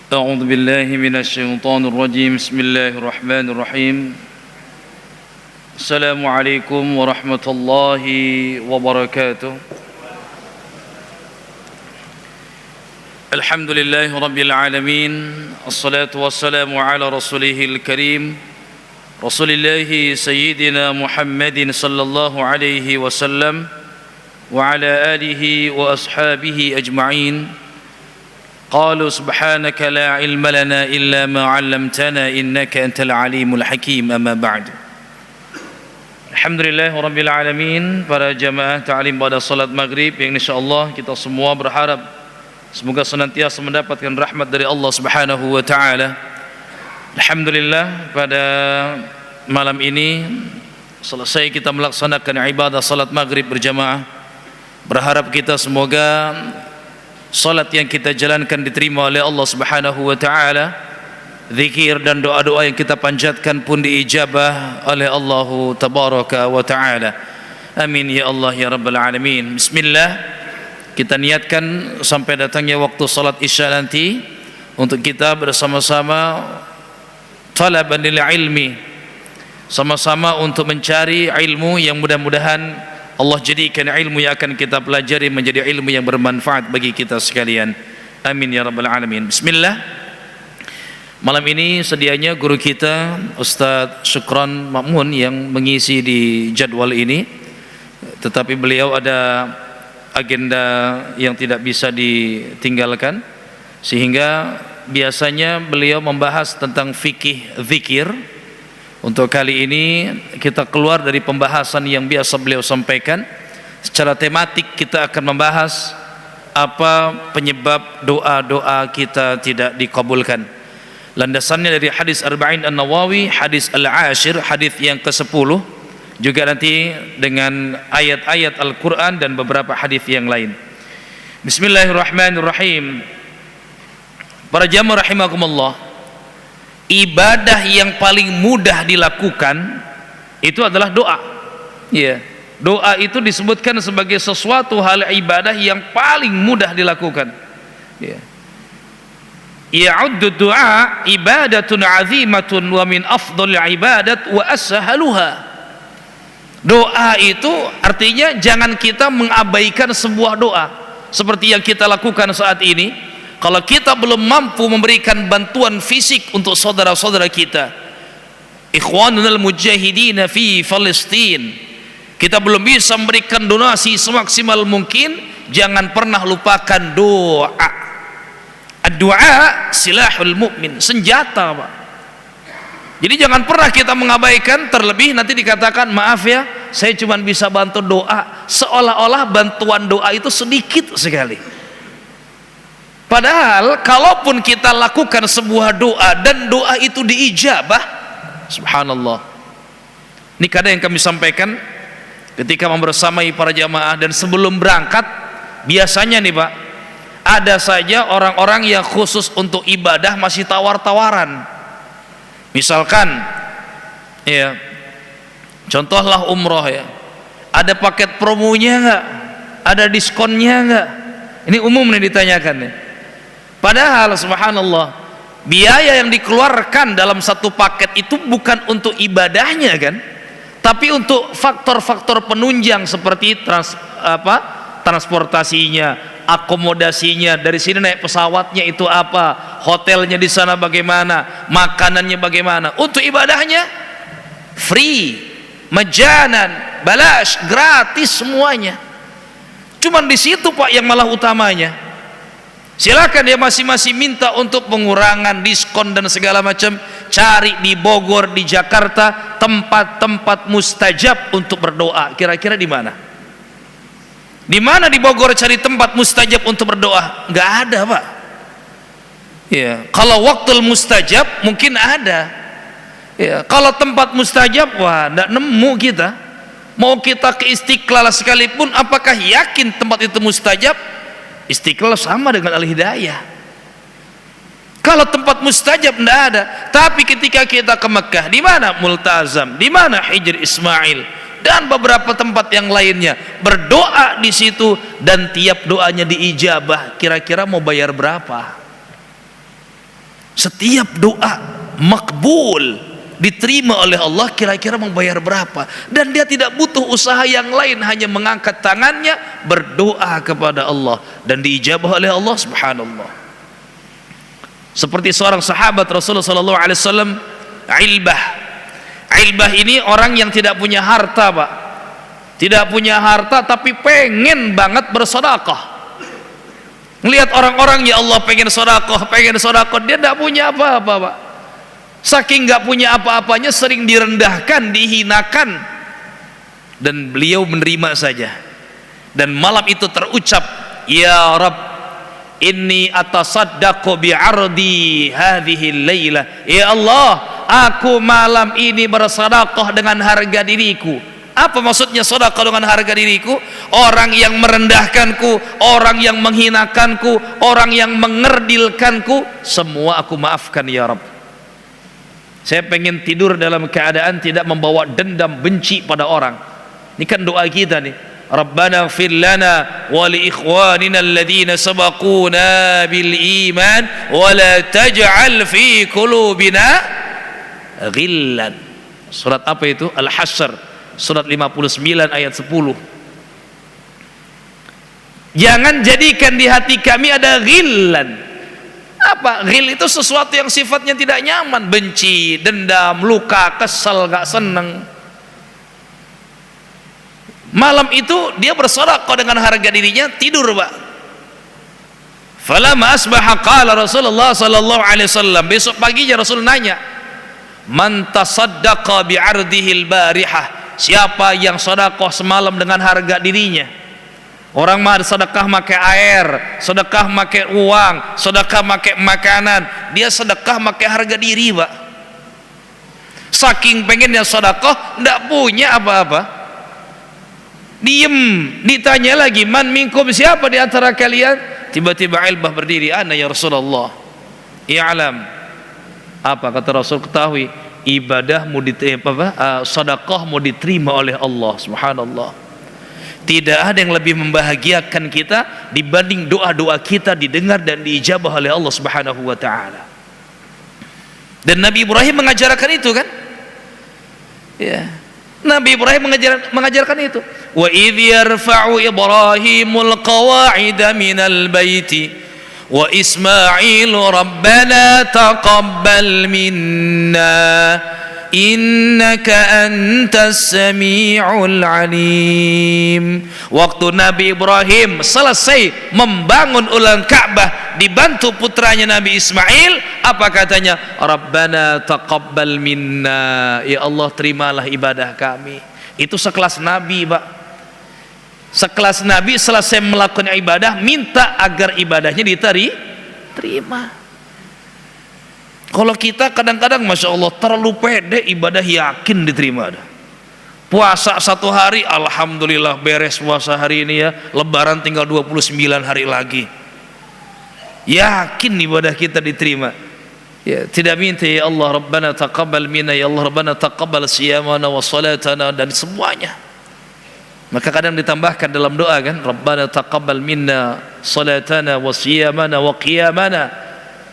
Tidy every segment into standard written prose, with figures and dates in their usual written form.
أعوذ بالله من الشيطان الرجيم بسم الله الرحمن الرحيم السلام عليكم ورحمة الله وبركاته الحمد لله رب العالمين الصلاة والسلام على رسوله الكريم رسول الله سيدنا محمد صلى الله عليه وسلم وعلى آله وأصحابه أجمعين قالوا سبحانك لا علم لنا إلا ما علمتنا إنك أنت العليم الحكيم أما بعد Alhamdulillah Rabbil Alamin. Para jamaah ta'lim pada salat maghrib yang insyaAllah kita semua berharap semoga senantiasa mendapatkan rahmat dari Allah subhanahu wa ta'ala. Alhamdulillah pada malam ini selesai kita melaksanakan ibadah salat maghrib berjamaah. Berharap kita semoga salat yang kita jalankan diterima oleh Allah subhanahu wa ta'ala. Zikir dan doa-doa yang kita panjatkan pun diijabah oleh Allah tabaraka wa ta'ala. Amin ya Allah ya Rabbal Alamin. Bismillah. Kita niatkan sampai datangnya waktu salat isya nanti untuk kita bersama-sama talaban lil ilmi, sama-sama untuk mencari ilmu yang mudah-mudahan Allah jadikan ilmu yang akan kita pelajari menjadi ilmu yang bermanfaat bagi kita sekalian. Amin ya Rabbal Alamin. Bismillah. Malam ini sedianya guru kita Ustadz Syukron Ma'mun yang mengisi di jadwal ini, tetapi beliau ada agenda yang tidak bisa ditinggalkan, sehingga biasanya beliau membahas tentang fikih zikir. Untuk kali ini kita keluar dari pembahasan yang biasa beliau sampaikan. Secara tematik kita akan membahas apa penyebab doa-doa kita tidak dikabulkan. Landasannya dari hadis Arba'in An-Nawawi, hadis Al-Ashir, hadis yang ke-10, juga nanti dengan ayat-ayat Al-Quran dan beberapa hadis yang lain. Bismillahirrahmanirrahim. Para jamaah rahimakumullah, ibadah yang paling mudah dilakukan itu adalah doa. Ya, doa itu disebutkan sebagai sesuatu hal ibadah yang paling mudah dilakukan. Ya. Ya'uddu du'a ibadatun 'azimatun wa min afdhal ibadat wa ashaluha. Doa itu artinya jangan kita mengabaikan sebuah doa seperti yang kita lakukan saat ini. Kalau kita belum mampu memberikan bantuan fisik untuk saudara-saudara kita, ikhwanul mujahidin fi Palestin, kita belum bisa memberikan donasi semaksimal mungkin, jangan pernah lupakan doa. Doa silahul mukmin, senjata Pak. Jadi jangan pernah kita mengabaikan, terlebih nanti dikatakan maaf ya saya cuma bisa bantu doa, seolah-olah bantuan doa itu sedikit sekali. Padahal kalaupun kita lakukan sebuah doa dan doa itu diijabah, subhanallah. Ini kadang yang kami sampaikan ketika membersamai para jamaah dan sebelum berangkat, biasanya nih Pak, ada saja orang-orang yang khusus untuk ibadah masih tawar-tawaran. Misalkan ya, contohlah umroh ya, ada paket promonya enggak, ada diskonnya enggak, ini umum nih ditanyakan ya. Padahal subhanallah, biaya yang dikeluarkan dalam satu paket itu bukan untuk ibadahnya kan, tapi untuk faktor-faktor penunjang seperti transportasinya, akomodasinya, dari sini naik pesawatnya itu apa, hotelnya di sana bagaimana, makanannya bagaimana. Untuk ibadahnya free, majanan, balash, gratis semuanya. Cuman di situ Pak yang malah utamanya. Silakan dia masing-masing minta untuk pengurangan, diskon dan segala macam. Cari di Bogor, di Jakarta tempat-tempat mustajab untuk berdoa. Kira-kira di mana? Di mana di Bogor cari tempat mustajab untuk berdoa? Enggak ada Pak. Ya, kalau waktu mustajab mungkin ada. Ya, kalau tempat mustajab wah enggak nemu kita. Mau kita ke Istiqlal sekalipun, apakah yakin tempat itu mustajab? Istiqlal sama dengan Al-Hidayah. Kalau tempat mustajab enggak ada. Tapi ketika kita ke Mekah, di mana Multazam, di mana Hijr Ismail dan beberapa tempat yang lainnya, berdoa di situ dan tiap doanya diijabah. Kira-kira mau bayar berapa? Setiap doa makbul, diterima oleh Allah, kira-kira membayar berapa? Dan dia tidak butuh usaha yang lain, hanya mengangkat tangannya berdoa kepada Allah dan diijabah oleh Allah. Subhanallah. Seperti seorang sahabat Rasulullah SAW, Ilbah ini orang yang tidak punya harta, Pak. Tidak punya harta tapi pengen banget bersedekah. Ngelihat orang-orang, ya Allah, pengen sedekah, dia tidak punya apa-apa, Pak. Saking nggak punya apa-apanya, sering direndahkan, dihinakan, dan beliau menerima saja. Dan malam itu terucap, ya Rabb, inni atasaddaqu bi'ardi hadhihi layla. Ya Allah, aku malam ini bersedekah dengan harga diriku. Apa maksudnya sedekah dengan harga diriku? Orang yang merendahkanku, orang yang menghinakanku, orang yang mengerdilkanku, semua aku maafkan ya Rabb. Saya pengen tidur dalam keadaan tidak membawa dendam, benci pada orang. Ini kan doa kita nih. Rabbana ighfir lana wa li ikhwanina alladhina sabaquna bil iman wa la taj'al fi qulubina ghillan. Surat apa itu? Al-Hasyr, surat 59 ayat 10. Jangan jadikan di hati kami ada ghillan. Apa? Ghil itu sesuatu yang sifatnya tidak nyaman, benci, dendam, luka, kesel, gak seneng. Malam itu dia bersedekah dengan harga dirinya, tidur, Pak. Falamma asbaha qala Rasulullah sallallahu alaihi wasallam, besok paginya Rasul nanya, man tasaddaqa bi'ardihil barihah, siapa yang sedekah semalam dengan harga dirinya? Orang mah sedekah pakai air, sedekah pakai uang, sedekah pakai makanan, dia sedekah pakai harga diri, Pak. Saking pengennya sedekah, tidak punya apa-apa. Diem, ditanya lagi, man minkum, siapa di antara kalian? Tiba-tiba Ilbah berdiri, ana ya Rasulullah. I'lam. Apa kata Rasul? Ketahui, ibadahmu diterima, sedekahmu diterima oleh Allah. Subhanallah. Tidak ada yang lebih membahagiakan kita dibanding doa-doa kita didengar dan diijabah oleh Allah Subhanahu wa taala. Dan Nabi Ibrahim mengajarkan itu, kan? Ya. Nabi Ibrahim mengajarkan itu. Wa idh yarfa'u Ibrahimul qawa'ida minal baiti wa Ismailu rabbana taqabbal minna innaka antas sami'ul alim. Waktu Nabi Ibrahim selesai membangun ulang Ka'bah dibantu putranya Nabi Ismail, apa katanya? Rabbana taqabbal minna, ya Allah terimalah ibadah kami. Itu sekelas Nabi, Pak. Sekelas Nabi selesai melakukan ibadah minta agar ibadahnya diterima. Kalau kita kadang-kadang Masya Allah terlalu pede, ibadah yakin diterima. Puasa satu hari, alhamdulillah beres puasa hari ini ya, lebaran tinggal 29 hari lagi, yakin ibadah kita diterima. Ya, tidak minta ya Allah Rabbana taqabbal minna, ya Allah Rabbana taqabbal siyamana wa salatana, dan semuanya. Maka kadang ditambahkan dalam doa, kan, Rabbana taqabbal minna salatana wa siyamana wa qiyamana.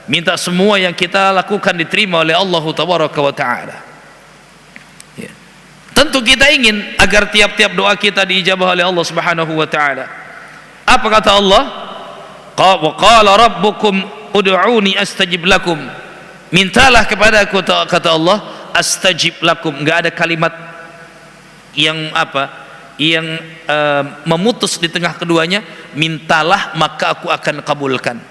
Minta semua yang kita lakukan diterima oleh Allah Tabaraka wa Ta'ala. Ya. Tentu kita ingin agar tiap-tiap doa kita diijabah oleh Allah Subhanahu wa Ta'ala. Apa kata Allah? Wa qala rabbukum ud'uni astajib lakum. Mintalah kepadaku, kata Allah, astajib lakum. Enggak ada kalimat yang yang memutus di tengah keduanya. Mintalah maka aku akan kabulkan.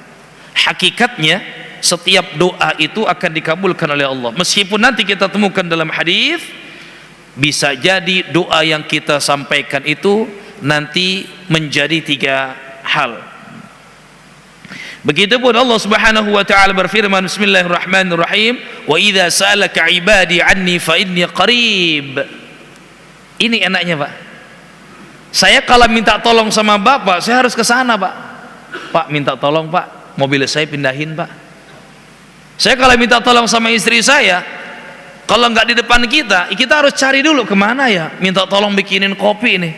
Hakikatnya setiap doa itu akan dikabulkan oleh Allah. Meskipun nanti kita temukan dalam hadis, bisa jadi doa yang kita sampaikan itu nanti menjadi 3 hal. Begitupun Allah Subhanahu wa taala berfirman, bismillahirrahmanirrahim, wa idza sa'alaka ibadi anni fa inni qarib. Ini enaknya, Pak. Saya kalau minta tolong sama Bapak, saya harus ke sana, Pak. Pak, minta tolong, Pak, mobil saya pindahin, Pak. Saya kalau minta tolong sama istri saya, kalau nggak di depan kita harus cari dulu kemana ya, minta tolong bikinin kopi nih.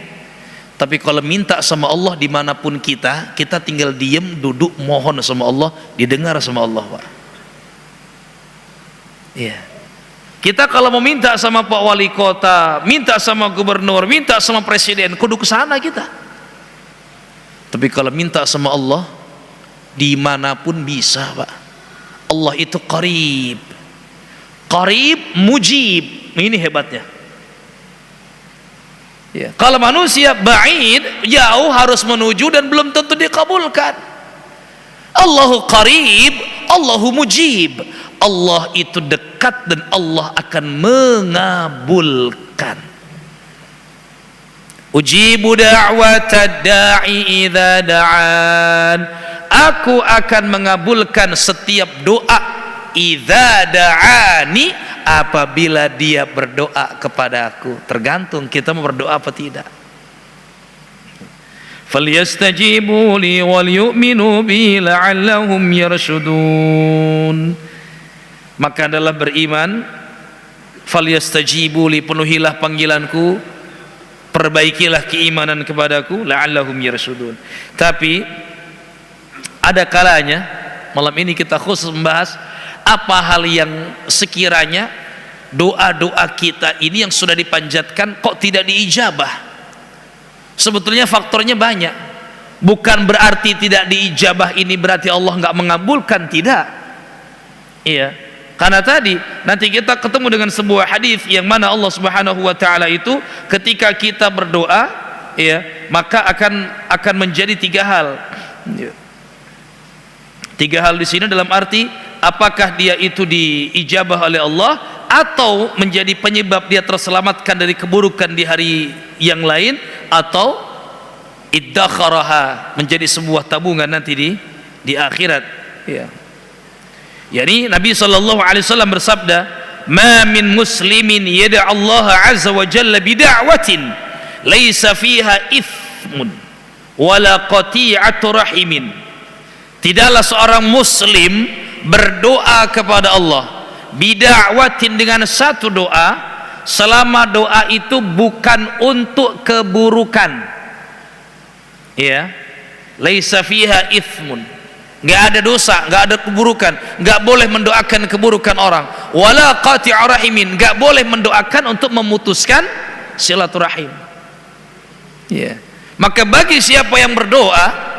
Tapi kalau minta sama Allah dimanapun kita tinggal diem, duduk, mohon sama Allah, didengar sama Allah, Pak. Ya. Kita kalau mau minta sama Pak Wali Kota, minta sama Gubernur, minta sama Presiden, kudu ke sana kita. Tapi kalau minta sama Allah, dimanapun bisa, Pak. Allah itu qarib, qarib mujib. Ini hebatnya. Ya. Kalau manusia ba'id, jauh, harus menuju dan belum tentu dikabulkan. Allahu qarib, Allahu mujib. Allah itu dekat dan Allah akan mengabulkan. Ujibu da'watad da'i idza da'an. Aku akan mengabulkan setiap doa idza da'ani, apabila dia berdoa kepadaku. Tergantung kita mau berdoa apa tidak. Falyastajibu li wal yu'minu bi la'allahum yarshudun. Maka adalah beriman, falyastajibu li, penuhilah panggilanku, perbaikilah keimanan kepadaku, la'allahum yarshudun. Tapi ada kalanya malam ini kita khusus membahas apa hal yang sekiranya doa-doa kita ini yang sudah dipanjatkan kok tidak diijabah. Sebetulnya faktornya banyak. Bukan berarti tidak diijabah ini berarti Allah nggak mengabulkan, tidak. Iya. Karena tadi nanti kita ketemu dengan sebuah hadis yang mana Allah Subhanahu wa taala itu ketika kita berdoa, ya, maka akan menjadi tiga hal. Tiga hal di sini dalam arti apakah dia itu diijabah oleh Allah atau menjadi penyebab dia terselamatkan dari keburukan di hari yang lain, atau iddakharaha, menjadi sebuah tabungan nanti di akhirat, ya. Yani Nabi sallallahu alaihi wasallam bersabda, "Ma min muslimin yad'a Allah azza wa jalla bi da'watin laisa fiha ithmun wala qati'atu rahimin." Tidaklah seorang muslim berdoa kepada Allah bida'watin, dengan satu doa, selama doa itu bukan untuk keburukan, ya, laisa fiha ithmun, nggak ada dosa, nggak ada keburukan, nggak boleh mendoakan keburukan orang, wala qati'u rahimin, nggak boleh mendoakan untuk memutuskan silaturahim, ya. Maka bagi siapa yang berdoa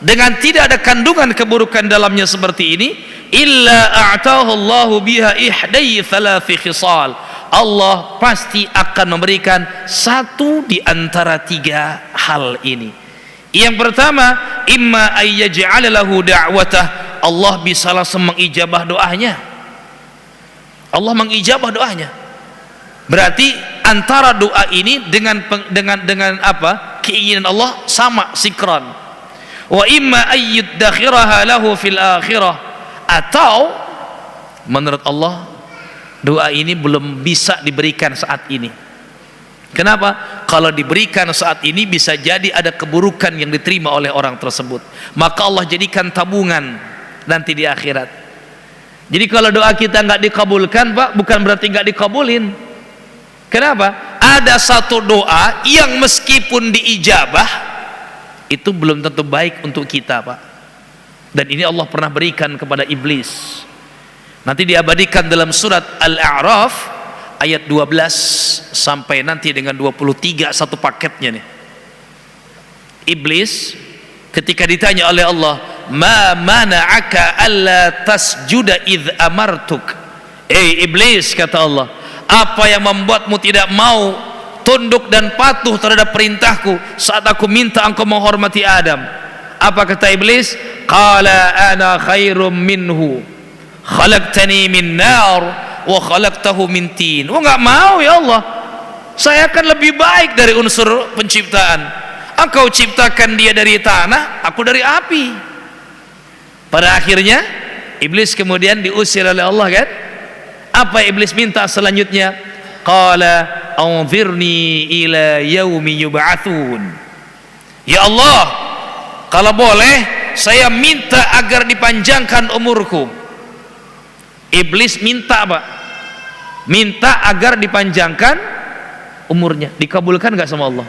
dengan tidak ada kandungan keburukan dalamnya seperti ini, illa a'tahu Allahu biha ihdai thalathi khisal, Allah pasti akan memberikan satu di antara tiga hal ini. Yang pertama, imma ayyaj'ala lahu da'watah, Allah bisa langsung mengijabah doanya. Allah mengijabah doanya. Berarti antara doa ini dengan apa? Keinginan Allah sama, sikran. Wa imma ayyuddakhiraha lahu fil akhirah, atau menurut Allah doa ini belum bisa diberikan saat ini. Kenapa? Kalau diberikan saat ini bisa jadi ada keburukan yang diterima oleh orang tersebut, maka Allah jadikan tabungan nanti di akhirat. Jadi kalau doa kita nggak dikabulkan, Pak, bukan berarti nggak dikabulin. Kenapa? Ada satu doa yang meskipun diijabah itu belum tentu baik untuk kita, Pak. Dan ini Allah pernah berikan kepada iblis. Nanti diabadikan dalam surat Al-A'raf ayat 12 sampai nanti dengan 23, satu paketnya nih. Iblis ketika ditanya oleh Allah, "Ma mana'aka alla tasjuda idh amartuk?" Iblis, kata Allah, apa yang membuatmu tidak mau tunduk dan patuh terhadap perintahku saat aku minta engkau menghormati Adam? Apa kata iblis? Qala ana khairum minhu khalaqtani min nar wa khalaqtahu min tin. Oh, enggak mau ya Allah, saya akan lebih baik dari unsur penciptaan. Engkau ciptakan dia dari tanah, aku dari api. Pada akhirnya iblis kemudian diusir oleh Allah, kan? Apa iblis minta selanjutnya? Qala anzirni ila yaumi yub'atsun. Ya Allah, kalau boleh saya minta agar dipanjangkan umurku. Iblis minta, Pak, minta agar dipanjangkan umurnya. Dikabulkan nggak sama Allah?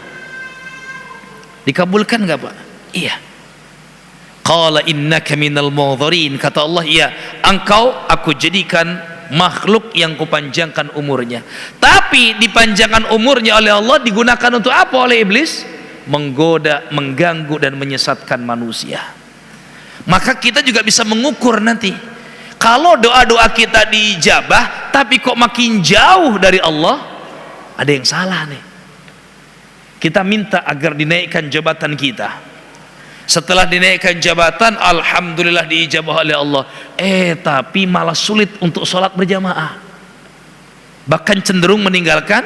Dikabulkan nggak, Pak? Iya. Qala innaka minal munzirin, kata Allah, iya, engkau aku jadikan makhluk yang kupanjangkan umurnya. Tapi dipanjangkan umurnya oleh Allah digunakan untuk apa oleh iblis? Menggoda, mengganggu dan menyesatkan manusia. Maka kita juga bisa mengukur nanti, kalau doa-doa kita diijabah tapi kok makin jauh dari Allah, ada yang salah nih. Kita minta agar dinaikkan jabatan kita. Setelah dinaikkan jabatan, alhamdulillah diijabah oleh Allah. Tapi malah sulit untuk sholat berjamaah. Bahkan cenderung meninggalkan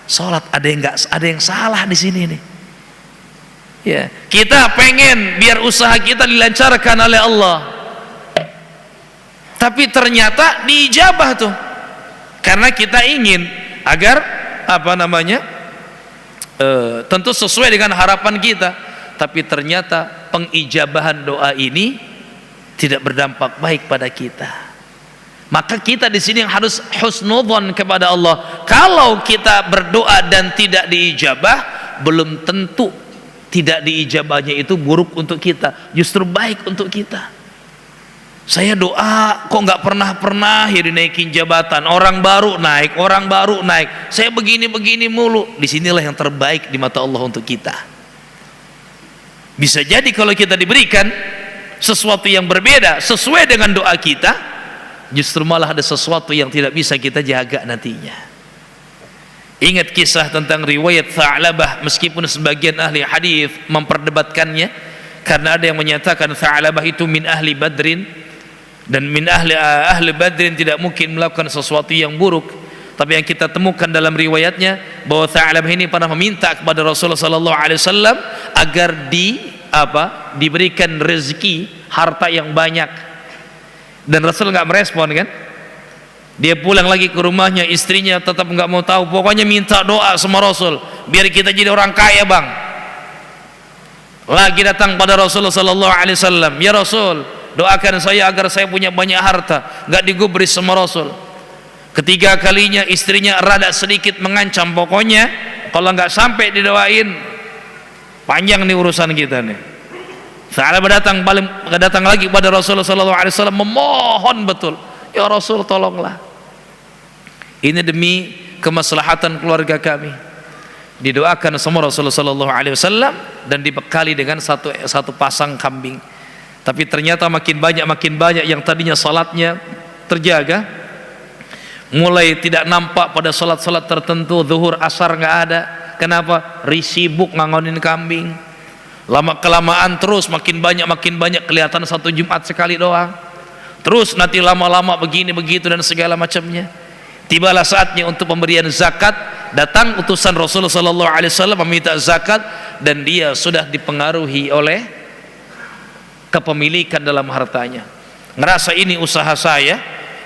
sholat. Ada yang salah di sini nih. Ya, kita pengen biar usaha kita dilancarkan oleh Allah, tapi ternyata diijabah tuh, karena kita ingin agar tentu sesuai dengan harapan kita, tapi ternyata pengijabahan doa ini tidak berdampak baik pada kita. Maka kita di sini yang harus husnudzon kepada Allah. Kalau kita berdoa dan tidak diijabah, belum tentu tidak diijabahnya itu buruk untuk kita, justru baik untuk kita. Saya doa kok nggak pernah ya dinaikin jabatan, orang baru naik, saya begini mulu. Disinilah yang terbaik di mata Allah untuk kita. Bisa jadi kalau kita diberikan sesuatu yang berbeda sesuai dengan doa kita, justru malah ada sesuatu yang tidak bisa kita jaga nantinya. Ingat kisah tentang riwayat Tha'labah, meskipun sebagian ahli hadis memperdebatkannya, karena ada yang menyatakan Tha'labah itu min ahli Badrin, dan min ahli Badrin tidak mungkin melakukan sesuatu yang buruk. Tapi yang kita temukan dalam riwayatnya bahwa Tha'labah ini pernah meminta kepada Rasulullah sallallahu alaihi wasallam agar diberikan rezeki harta yang banyak, dan Rasul nggak merespon kan. Dia pulang lagi ke rumahnya, istrinya tetap nggak mau tahu, pokoknya minta doa sama Rasul biar kita jadi orang kaya bang. Lagi datang pada Rasulullah sallallahu alaihi wasallam, ya Rasul, doakan saya agar saya punya banyak harta. Nggak digubris sama Rasul. Ketiga kalinya istrinya rada sedikit mengancam, pokoknya kalau nggak sampai didoain panjang nih urusan kita nih. Sahabat datang lagi pada Rasulullah sallallahu alaihi wasallam memohon betul, ya Rasul tolonglah, ini demi kemaslahatan keluarga kami. Didoakan sama Rasulullah sallallahu alaihi wasallam dan dibekali dengan satu pasang kambing. Tapi ternyata makin banyak yang tadinya salatnya terjaga, mulai tidak nampak pada salat-salat tertentu, zuhur asar nggak ada. Kenapa? Sibuk ngangonin kambing. Lama kelamaan terus makin banyak kelihatan satu Jumat sekali doang. Terus nanti lama-lama begini begitu dan segala macamnya. Tibalah saatnya untuk pemberian zakat. Datang utusan Rasulullah sallallahu alaihi wasallam meminta zakat, dan dia sudah dipengaruhi oleh kepemilikan dalam hartanya. Ngerasa ini usaha saya,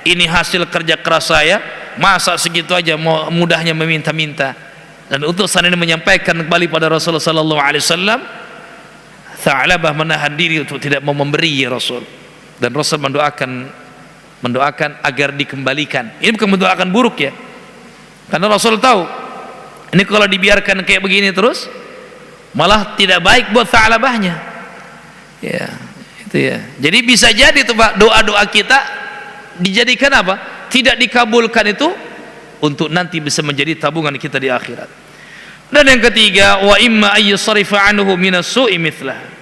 ini hasil kerja keras saya, masa segitu aja mau mudahnya meminta-minta. Dan utusan ini menyampaikan kembali pada Rasulullah sallallahu alaihi wasallam. Tha'labah menahan diri untuk tidak mau memberi ya Rasul, dan Rasul mendoakan agar dikembalikan. Ini bukan mendoakan buruk ya, karena Rasul tahu ini kalau dibiarkan kayak begini terus malah tidak baik buat Tha'labahnya. Ya, itu ya. Jadi bisa jadi tuh Pak, doa-doa kita dijadikan apa? Tidak dikabulkan itu untuk nanti bisa menjadi tabungan kita di akhirat. Dan yang ketiga, wa imma ayyusrifa anhu minas su'i mithlah.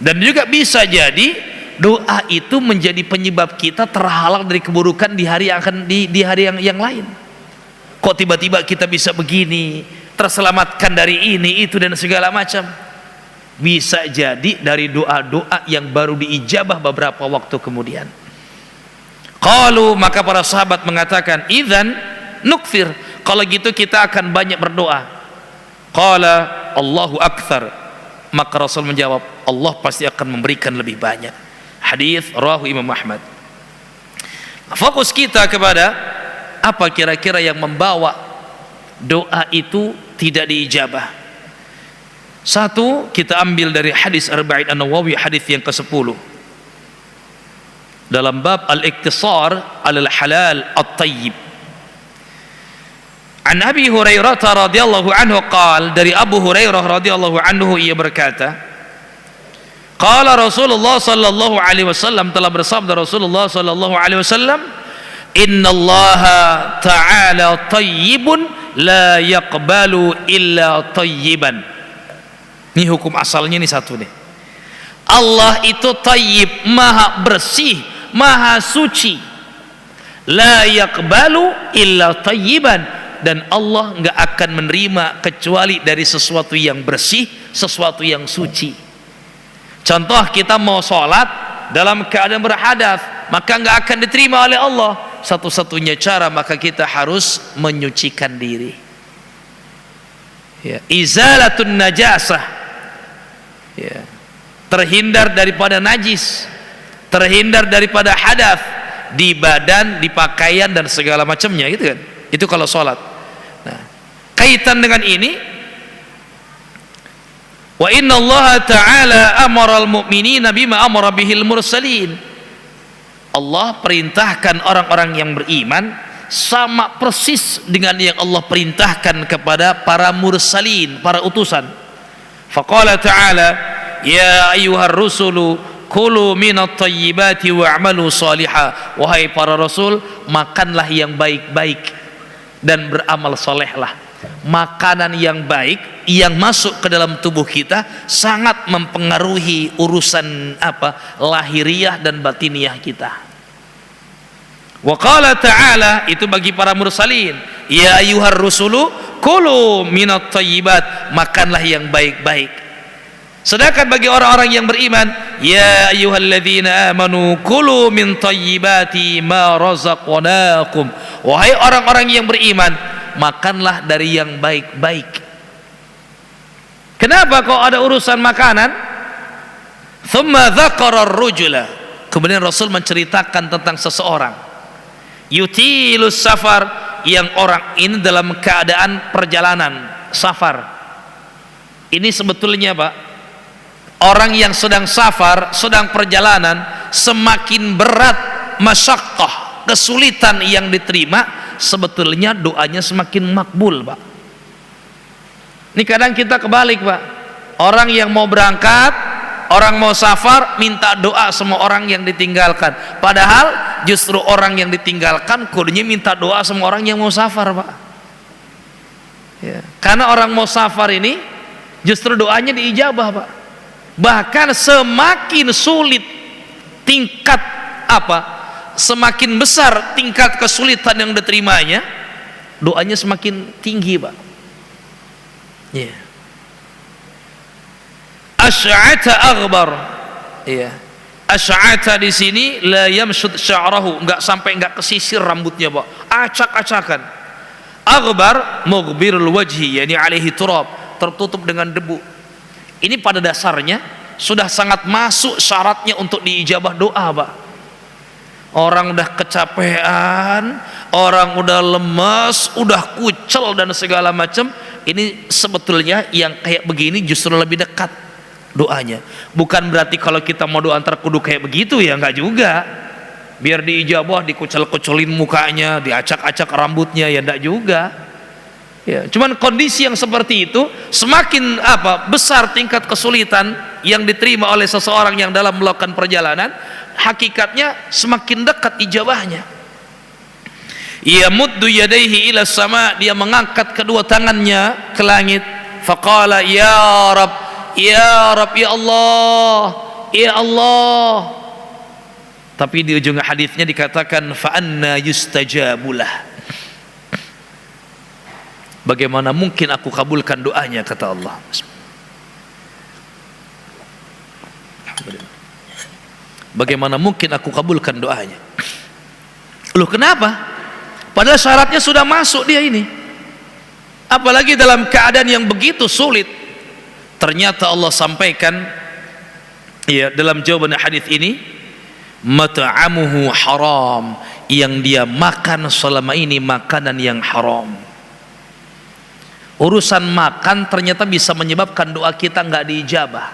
Dan juga bisa jadi doa itu menjadi penyebab kita terhalang dari keburukan di hari yang lain. Kok tiba-tiba kita bisa begini, terselamatkan dari ini itu dan segala macam. Bisa jadi dari doa-doa yang baru diijabah beberapa waktu kemudian. Qalu, maka para sahabat mengatakan, idzan nukfir, kalau gitu kita akan banyak berdoa. Qala Allahu aktsar, maka Rasul menjawab, Allah pasti akan memberikan lebih banyak. Hadis rawahu Imam Ahmad. Fokus kita kepada apa kira-kira yang membawa doa itu tidak diijabah. Satu, kita ambil dari hadis Arba'in An-Nawawi, hadis yang ke-10 dalam bab al-iktisar alal halal at-tayyib. An Abi Hurairah radhiyallahu anhu qala, dari Abu Hurairah radhiyallahu anhu ia berkata, qala Rasulullah sallallahu alaihi wasallam, telah bersabda Rasulullah sallallahu alaihi wasallam, Innallaha ta'ala tayyibun la yaqbalu illa tayyiban. Ini hukum asalnya nih satu nih. Allah itu tayyib, maha bersih, maha suci. La yaqbalu illa tayyiban, dan Allah enggak akan menerima kecuali dari sesuatu yang bersih, sesuatu yang suci. Contoh, kita mau sholat dalam keadaan berhadas, maka enggak akan diterima oleh Allah. Satu-satunya cara, maka kita harus menyucikan diri. Ya, izalatun najasah. Ya, terhindar daripada najis, terhindar daripada hadas di badan, di pakaian dan segala macamnya, gitu kan. Itu kalau sholat. Nah, kaitan dengan ini, wa inna Allah ta'ala amara al-mu'minina bima amara bihil mursalin. Allah perintahkan orang-orang yang beriman sama persis dengan yang Allah perintahkan kepada para mursalin, para utusan. Faqala ta'ala, ya ayyuhar rusulu kulu minat tayyibati wa'malu salihah. Wahai para rasul, makanlah yang baik-baik dan beramal solehlah. Makanan yang baik yang masuk ke dalam tubuh kita sangat mempengaruhi urusan lahiriah dan batiniah kita. Wa qala ta'ala, itu bagi para mursalin, ya ayyuhar rusulu kulu minat tayyibat, makanlah yang baik-baik. Sedangkan bagi orang-orang yang beriman, ya ayyuhalladzina amanu kulu min tayyibati ma razaqnakum. Wahai orang-orang yang beriman, makanlah dari yang baik-baik. Kenapa kok ada urusan makanan? Thumma dzakara ar-rujula. Kemudian Rasul menceritakan tentang seseorang yutilus safar, yang orang ini dalam keadaan perjalanan safar. Ini sebetulnya Pak, orang yang sedang safar, sedang perjalanan, semakin berat masyaqqah, kesulitan yang diterima, sebetulnya doanya semakin makbul Pak. Ini kadang kita kebalik Pak, orang yang mau berangkat, orang mau safar, minta doa sama orang yang ditinggalkan, padahal justru orang yang ditinggalkan kudunya minta doa sama orang yang mau safar Pak. Ya, karena orang mau safar ini justru doanya diijabah Pak. Bahkan semakin sulit tingkat semakin besar tingkat kesulitan yang diterimanya, doanya semakin tinggi Pak. Ya. Asy'ata aghbar. Ya. Asy'ata di sini la yamshud sya'rahu, enggak kesisir rambutnya Pak, acak-acakan. Aghbar mughbirul wajhi, yani alaihi turab, tertutup dengan debu. Ini pada dasarnya sudah sangat masuk syaratnya untuk diijabah doa Pak. Orang udah kecapean, orang udah lemas, udah kucel dan segala macam, ini sebetulnya yang kayak begini justru lebih dekat doanya. Bukan berarti kalau kita mau doa antar kudu kayak begitu ya, enggak juga. Biar diijabah dikucel-kucelin mukanya, diacak-acak rambutnya ya, enggak juga. Ya, cuman kondisi yang seperti itu semakin besar tingkat kesulitan yang diterima oleh seseorang yang dalam melakukan perjalanan, hakikatnya semakin dekat ijabahnya. Ya muddu yadaihi ila sama, dia mengangkat kedua tangannya ke langit. Faqala ya Rabb, ya Rabb, ya Allah, ya Allah. Tapi di ujung hadisnya dikatakan fa anna yustajabulah. Bagaimana mungkin aku kabulkan doanya, kata Allah. Bagaimana mungkin aku kabulkan doanya? Loh kenapa? Padahal syaratnya sudah masuk dia ini. Apalagi dalam keadaan yang begitu sulit. Ternyata Allah sampaikan ya dalam jawaban hadis ini, mat'amuhu haram, yang dia makan selama ini makanan yang haram. Urusan makan ternyata bisa menyebabkan doa kita nggak diijabah.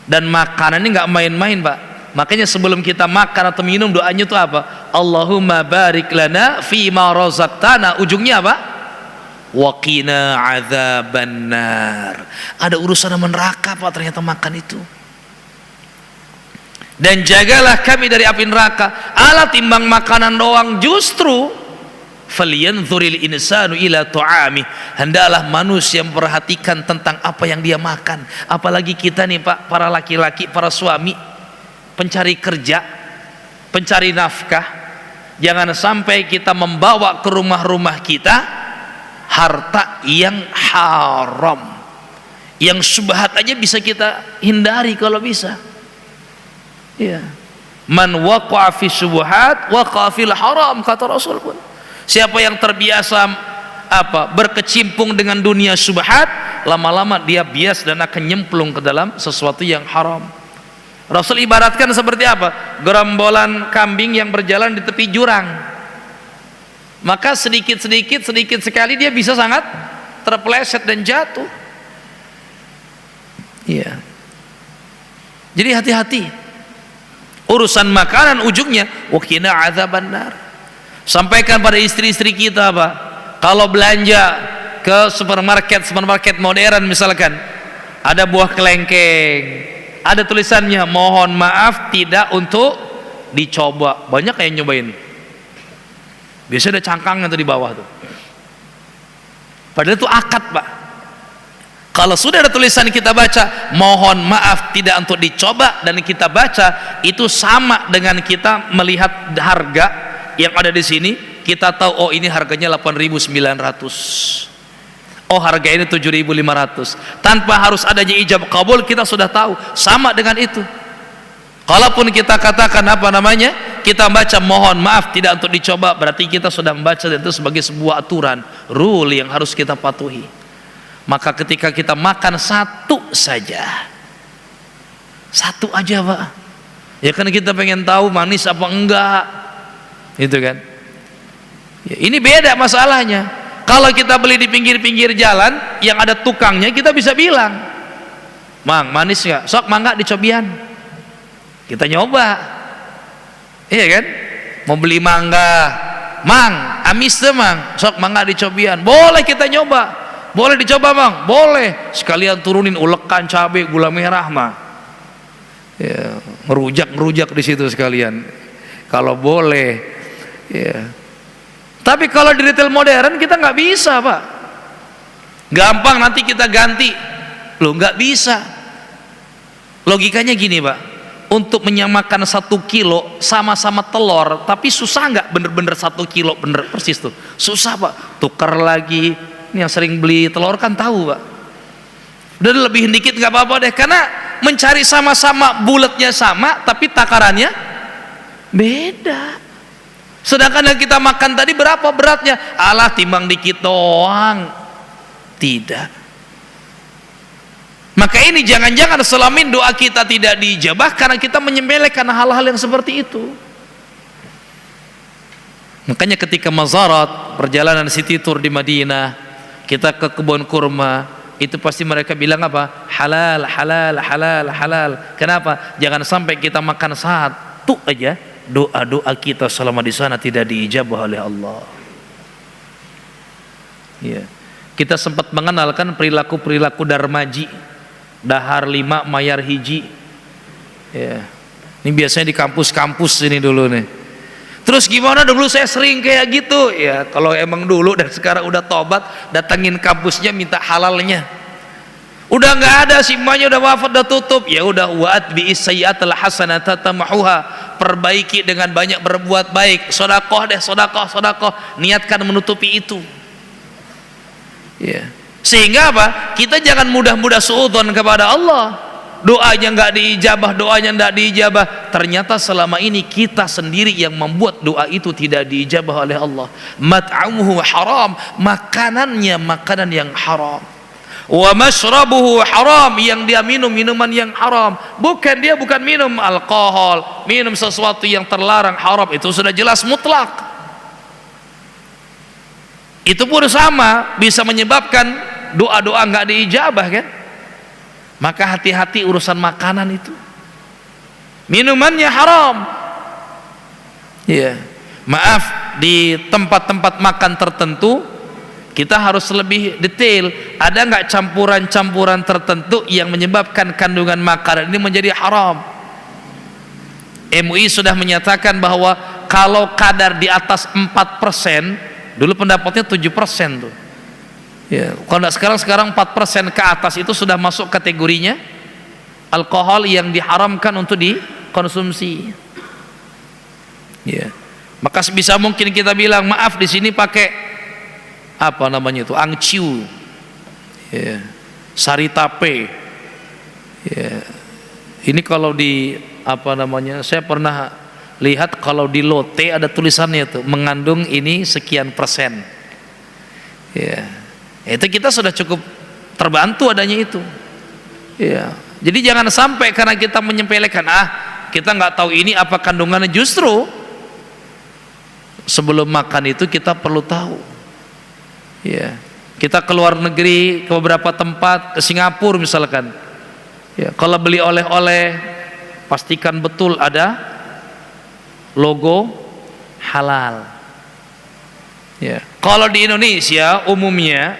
Dan makanan ini nggak main-main Pak. Makanya sebelum kita makan atau minum, doanya itu apa? Allahumma barik lana fima razaqtana. Ujungnya apa? Wa qina adzabannar. Ada urusan sama neraka Pak ternyata makan itu. dan jagalah kami dari api neraka. Ala timbang makanan doang, justru falyanzuril insanu ila ta'ami, hendaklah manusia memperhatikan tentang apa yang dia makan. Apalagi kita nih Pak, para laki-laki, para suami, pencari kerja, pencari nafkah. Jangan sampai kita membawa ke rumah-rumah kita harta yang haram, yang subhat aja bisa kita hindari kalau bisa. Ya. Man waqa'a fi subhat waqa'a fil haram, kata Rasul pun. Siapa yang terbiasa berkecimpung dengan dunia subhat, lama-lama dia bias dan akan nyemplung ke dalam sesuatu yang haram. Rasul ibaratkan seperti apa? Gerombolan kambing yang berjalan di tepi jurang. Maka sedikit sekali dia bisa sangat terpeleset dan jatuh. Iya. Jadi hati-hati. Urusan makanan ujungnya waqina adzabannar. Sampaikan pada istri-istri kita Pak, kalau belanja ke supermarket modern misalkan, ada buah kelengkeng, ada tulisannya mohon maaf tidak untuk dicoba. Banyak yang nyobain. Biasanya ada cangkangnya tuh di bawah tuh. Padahal itu akad Pak. Kalau sudah ada tulisan kita baca mohon maaf tidak untuk dicoba, dan kita baca, itu sama dengan kita melihat harga yang ada di sini. Kita tahu oh ini harganya 8.900, oh harga ini 7.500, tanpa harus adanya ijab kabul kita sudah tahu. Sama dengan itu, kalaupun kita katakan kita baca mohon maaf tidak untuk dicoba, berarti kita sudah membaca itu sebagai sebuah aturan, rule yang harus kita patuhi. Maka ketika kita makan satu saja, satu aja Pak, ya kan kita pengen tahu manis apa enggak, itu kan ya, ini beda masalahnya. Kalau kita beli di pinggir-pinggir jalan yang ada tukangnya, kita bisa bilang, Mang manis nggak? Sok mangga dicobian, kita nyoba, iya kan? Mau beli mangga, Mang amis tuh Mang, sok mangga dicobian, boleh kita nyoba. Boleh dicoba Bang, boleh. Sekalian turunin ulekan, cabai, gula merah mah. Ya, ngerujak di situ sekalian. Kalau boleh. Ya. Tapi kalau di retail modern kita nggak bisa Pak. Gampang nanti kita ganti. Loh nggak bisa. Logikanya gini Pak. Untuk menyamakan 1 kilo sama-sama telur, tapi susah nggak bener-bener 1 kilo bener persis tuh? Susah Pak. Tukar lagi. Ini yang sering beli telur kan tahu Pak. Udah lebih dikit nggak apa-apa deh, karena mencari sama-sama bulatnya sama tapi takarannya beda. Sedangkan yang kita makan tadi berapa beratnya? Alah timbang dikit doang. Tidak. Maka ini jangan-jangan selamin doa kita tidak diijabah karena kita menyepelekan hal-hal yang seperti itu. Makanya ketika mazarat, perjalanan city tour di Madinah, kita ke kebun kurma, itu pasti mereka bilang apa? Halal, halal, halal, halal. Kenapa? Jangan sampai kita makan satu aja, doa-doa kita selama di sana tidak diijabah oleh Allah. Ya. Kita sempat mengenalkan perilaku-perilaku darmaji, dahar 5 mayar hiji. Ya. Ini biasanya di kampus-kampus ini dulu nih. Terus gimana dulu saya sering kayak gitu ya. Kalau emang dulu dan sekarang udah tobat, datangin kampusnya minta halalnya. Udah nggak ada, si emaknya udah wafat, udah tutup. Ya udah, wa'at bi'is sayyi'atal hasanata tamhuha, perbaiki dengan banyak berbuat baik. Sedekah deh, sedekah. Niatkan menutupi itu. Ya. Sehingga apa? Kita jangan mudah-mudah suudzon kepada Allah. Doanya nggak diijabah, doanya nggak diijabah. Ternyata selama ini kita sendiri yang membuat doa itu tidak diijabah oleh Allah. Mat'amuhu haram, makanannya makanan yang haram. Wa mashrabuhu haram, yang dia minum minuman yang haram. Bukan minum alkohol, minum sesuatu yang terlarang haram, itu sudah jelas mutlak. Itu pun sama bisa menyebabkan doa-doa nggak diijabah kan? Maka hati-hati urusan makanan itu. Minumannya haram. Ya. Maaf, di tempat-tempat makan tertentu kita harus lebih detail. Ada nggak campuran-campuran tertentu yang menyebabkan kandungan makanan ini menjadi haram? MUI sudah menyatakan bahwa kalau kadar di atas 4%, dulu pendapatnya 7% tuh. Ya, kalau sekarang 4% ke atas itu sudah masuk kategorinya alkohol yang diharamkan untuk dikonsumsi. Ya. Maka sebisa mungkin kita bilang, maaf di sini pakai apa namanya itu, angciu, ya, saritape. Ya. Ini kalau di apa namanya, saya pernah lihat kalau di lote ada tulisannya tuh, mengandung ini sekian persen. Ya. Itu kita sudah cukup terbantu adanya itu. Ya. Jadi jangan sampai karena kita menyepelekan, kita nggak tahu ini apa kandungannya, justru sebelum makan itu kita perlu tahu. Ya. Kita ke luar negeri, ke beberapa tempat, ke Singapura misalkan. Ya, kalau beli oleh-oleh, pastikan betul ada logo halal. Ya. Kalau di Indonesia umumnya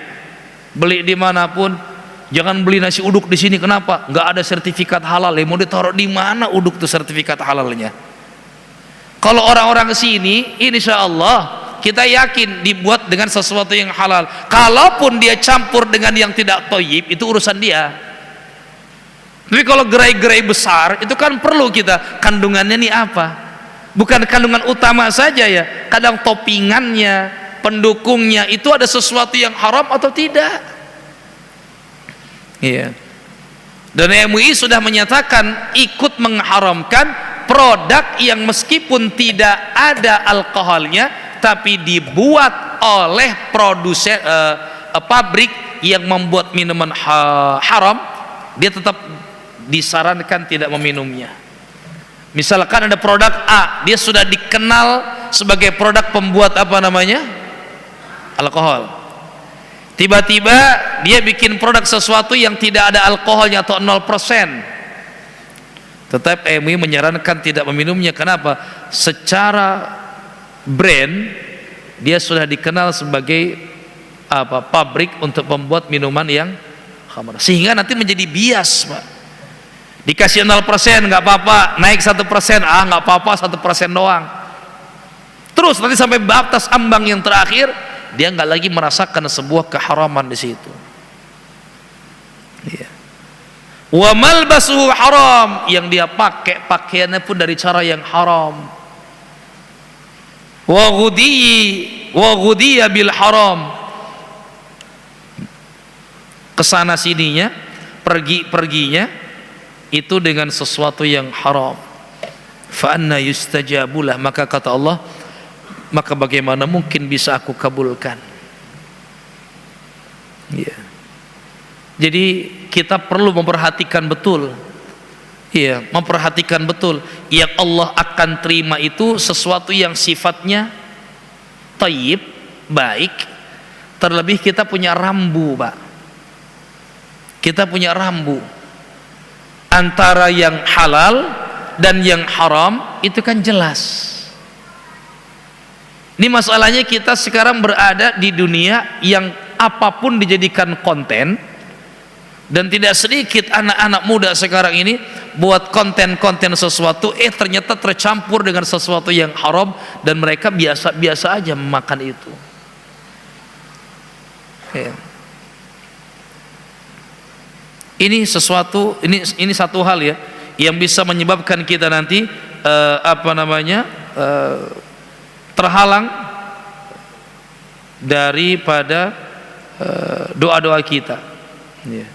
beli dimanapun, jangan beli nasi uduk di sini. Kenapa? Nggak ada sertifikat halal. Mau ditaruh di mana uduk tuh sertifikat halalnya? Kalau orang-orang ke sini, insya Allah kita yakin dibuat dengan sesuatu yang halal. Kalaupun dia campur dengan yang tidak thayyib, itu urusan dia. Tapi kalau gerai-gerai besar, itu kan perlu kita kandungannya nih apa? Bukan kandungan utama saja ya, kadang toppingannya, pendukungnya itu ada sesuatu yang haram atau tidak. Iya. Dan MUI sudah menyatakan ikut mengharamkan produk yang meskipun tidak ada alkoholnya tapi dibuat oleh produsen pabrik yang membuat minuman haram, dia tetap disarankan tidak meminumnya. Misalkan ada produk A, dia sudah dikenal sebagai produk pembuat apa namanya? Alkohol. Tiba-tiba dia bikin produk sesuatu yang tidak ada alkoholnya atau 0%. Tetap MUI menyarankan tidak meminumnya. Kenapa? Secara brand dia sudah dikenal sebagai pabrik untuk membuat minuman yang khamar. Sehingga nanti menjadi bias, Pak. Dikasih 0% nggak apa-apa, naik 1%, nggak apa-apa 1% doang. Terus nanti sampai batas ambang yang terakhir, dia nggak lagi merasakan sebuah keharaman di situ. Ya. Wa malbasuhu haram, yang dia pakai pakaiannya pun dari cara yang haram. Wa ghudiya bil haram, kesana sininya, perginya itu dengan sesuatu yang haram. Fa anna yustajabulah, maka kata Allah, maka bagaimana mungkin bisa aku kabulkan. Ya. Jadi kita perlu memperhatikan betul. Iya, memperhatikan betul. Yang Allah akan terima itu sesuatu yang sifatnya thayyib, baik. Terlebih kita punya rambu, Pak. Kita punya rambu antara yang halal dan yang haram, itu kan jelas. Ini masalahnya kita sekarang berada di dunia yang apapun dijadikan konten, dan tidak sedikit anak-anak muda sekarang ini buat konten-konten sesuatu, ternyata tercampur dengan sesuatu yang haram, dan mereka biasa-biasa aja memakan itu. Ya. Ini sesuatu, ini satu hal ya yang bisa menyebabkan kita nanti terhalang daripada doa-doa kita. Ya.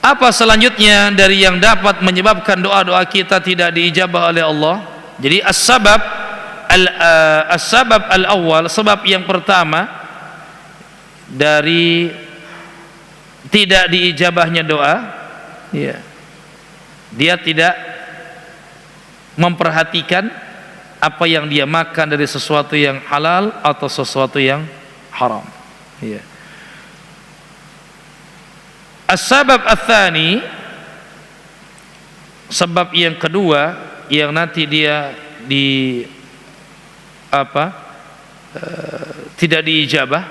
Apa selanjutnya dari yang dapat menyebabkan doa-doa kita tidak diijabah oleh Allah? Jadi as-sabab al-awwal, sebab yang pertama dari tidak diijabahnya doa, ya, dia tidak memperhatikan apa yang dia makan dari sesuatu yang halal atau sesuatu yang haram. Ya. As-sabab ats-tsani, sebab yang kedua yang nanti dia tidak diijabah,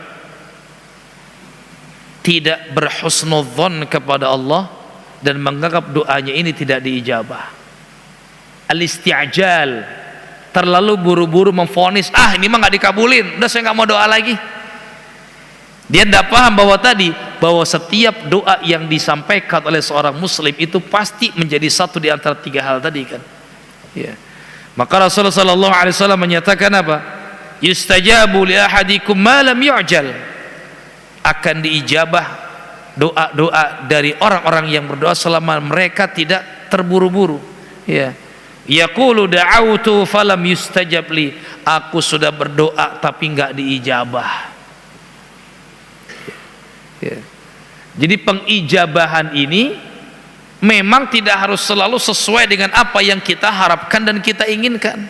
tidak berhusnudzon kepada Allah dan menganggap doanya ini tidak diijabah. Al-isti'jal, terlalu buru-buru memvonis, ini mah nggak dikabulin, udah saya nggak mau doa lagi. Dia tidak paham bahwa setiap doa yang disampaikan oleh seorang muslim itu pasti menjadi satu di antara tiga hal tadi kan. Ya. Maka Rasulullah sallallahu alaihi wasallam menyatakan apa? Yustajabu li ahadikum ma lam yu'jal. Akan diijabah doa-doa dari orang-orang yang berdoa selama mereka tidak terburu-buru. Ya. Yaqulu da'autu falam yustajab li. Aku sudah berdoa tapi enggak diijabah. Ya. Jadi pengijabahan ini memang tidak harus selalu sesuai dengan apa yang kita harapkan dan kita inginkan.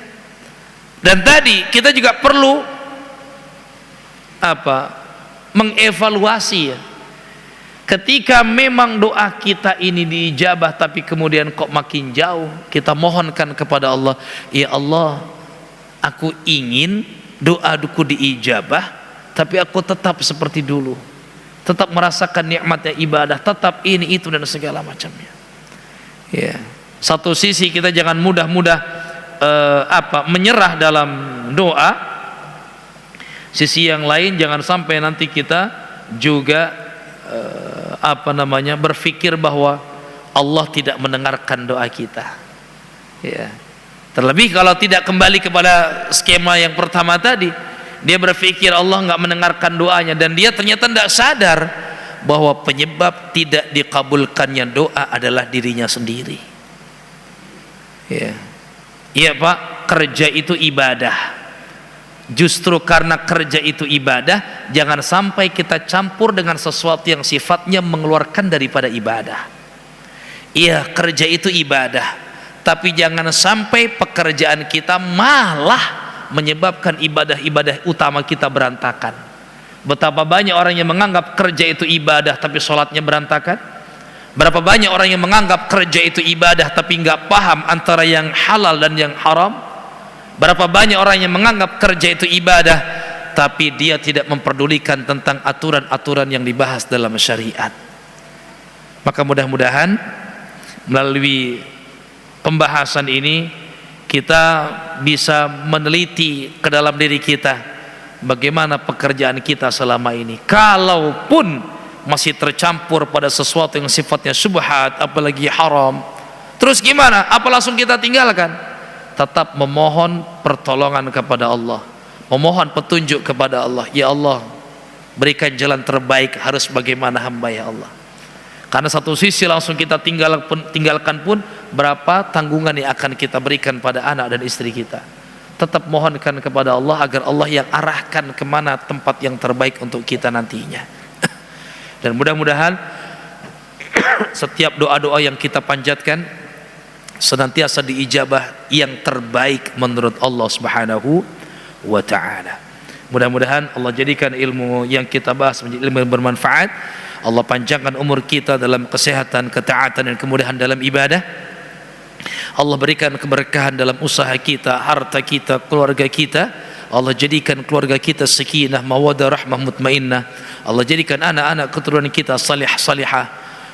Dan tadi kita juga perlu mengevaluasi ya. Ketika memang doa kita ini diijabah tapi kemudian kok makin jauh, kita mohonkan kepada Allah, ya Allah, aku ingin doaku diijabah tapi aku tetap seperti dulu, tetap merasakan nikmatnya ibadah, tetap ini itu dan segala macamnya. Ya, satu sisi kita jangan mudah-mudah menyerah dalam doa. Sisi yang lain jangan sampai nanti kita juga berpikir bahwa Allah tidak mendengarkan doa kita. Ya. Terlebih kalau tidak kembali kepada skema yang pertama tadi, dia berpikir Allah nggak mendengarkan doanya dan dia ternyata tidak sadar bahwa penyebab tidak dikabulkannya doa adalah dirinya sendiri. Ya, iya Pak, kerja itu ibadah. Justru karena kerja itu ibadah, jangan sampai kita campur dengan sesuatu yang sifatnya mengeluarkan daripada ibadah. Iya, kerja itu ibadah, tapi jangan sampai pekerjaan kita malah menyebabkan ibadah-ibadah utama kita berantakan. Betapa banyak orang yang menganggap kerja itu ibadah tapi sholatnya berantakan. Berapa banyak orang yang menganggap kerja itu ibadah tapi nggak paham antara yang halal dan yang haram. Berapa banyak orang yang menganggap kerja itu ibadah tapi dia tidak memperdulikan tentang aturan-aturan yang dibahas dalam syariat. Maka mudah-mudahan melalui pembahasan ini kita bisa meneliti ke dalam diri kita bagaimana pekerjaan kita selama ini. Kalaupun masih tercampur pada sesuatu yang sifatnya syubhat, apalagi haram, terus gimana? Apa langsung kita tinggalkan? Tetap memohon pertolongan kepada Allah, memohon petunjuk kepada Allah. Ya Allah, berikan jalan terbaik, harus bagaimana hamba ya Allah. Karena satu sisi langsung kita tinggalkan pun berapa tanggungan yang akan kita berikan pada anak dan istri kita. Tetap mohonkan kepada Allah agar Allah yang arahkan kemana tempat yang terbaik untuk kita nantinya. Dan mudah-mudahan setiap doa-doa yang kita panjatkan senantiasa diijabah yang terbaik menurut Allah Subhanahu wa ta'ala. Mudah-mudahan Allah jadikan ilmu yang kita bahas menjadi ilmu yang bermanfaat. Allah panjangkan umur kita dalam kesehatan, ketaatan dan kemudahan dalam ibadah. Allah berikan keberkahan dalam usaha kita, harta kita, keluarga kita. Allah jadikan keluarga kita sakinah, mawaddah, rahmah, mutmainnah. Allah jadikan anak-anak keturunan kita salih-salihah,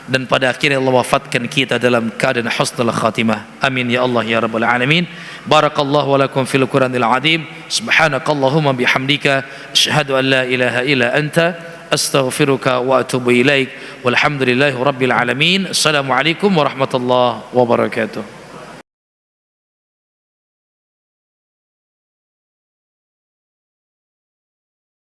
dan pada akhirnya Allah wafatkan kita dalam keadaan husnul khatimah. Amin ya Allah ya rabbal alamin. Barakallahu wa lakum fil Qur'anil azim. Subhanakallahumma bihamdika asyhadu an la ilaha illa anta astaghfiruka wa atubu ilaik. Walhamdulillahi rabbil alamin. Assalamualaikum warahmatullahi wabarakatuh.